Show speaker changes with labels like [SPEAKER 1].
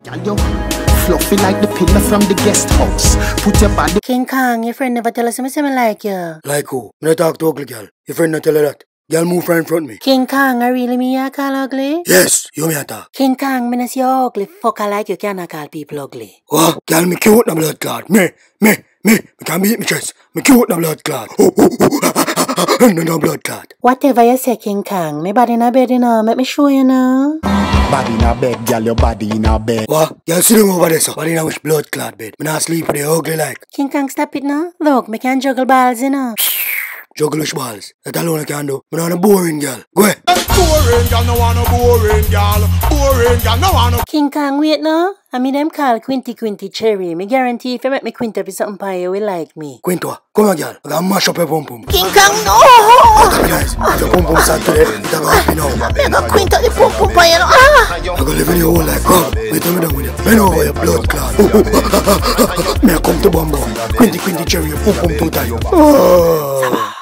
[SPEAKER 1] Girl, you fluffy like the pillar from the guest house. Put your body.
[SPEAKER 2] King Kong, your friend never tell us something like you.
[SPEAKER 3] Like who? Me not talk to ugly girl. Your friend not tell her that. Girl move right in front of me.
[SPEAKER 2] King Kong, I really me you call ugly?
[SPEAKER 3] Yes, you me a talk.
[SPEAKER 2] King Kong, me not see you ugly. Fuck I like you cannot call people ugly.
[SPEAKER 3] What? Girl, me cute na blood clot. Me can beat me chest. Me cute na blood clot. No blood clot.
[SPEAKER 2] Whatever you say, King Kong, me body in a bed, you know. Make me show you now.
[SPEAKER 1] Body in a bed, girl, your body in a bed.
[SPEAKER 3] What? Girl, sit down over there, so. Body in a which blood clot bed. Me not sleep with the ugly like.
[SPEAKER 2] King Kong, stop it now. Look, me can juggle balls, you know.
[SPEAKER 3] Juggle which balls. That alone I can do. Me not a boring girl. Gweh.
[SPEAKER 4] Boring girl, no want no boring girl. Boring girl, no want no.
[SPEAKER 2] King Kong, wait now. I mean them call quinty cherry. Me guarantee if you make me quint up with something pie, you will like me.
[SPEAKER 3] Quinto, come on girl. I gotta mash up your pum pum.
[SPEAKER 2] King Kong, no!
[SPEAKER 3] Guys, your pum pum start today. It's gonna happen now.
[SPEAKER 2] Me go quint up the pum pum pie, you know. Ah!
[SPEAKER 3] I'm gonna live in your whole life. Come, wait till me done with you. Bend over your blood clot. Me I come to Bumbo. Quinty cherry, your pum pum too tight.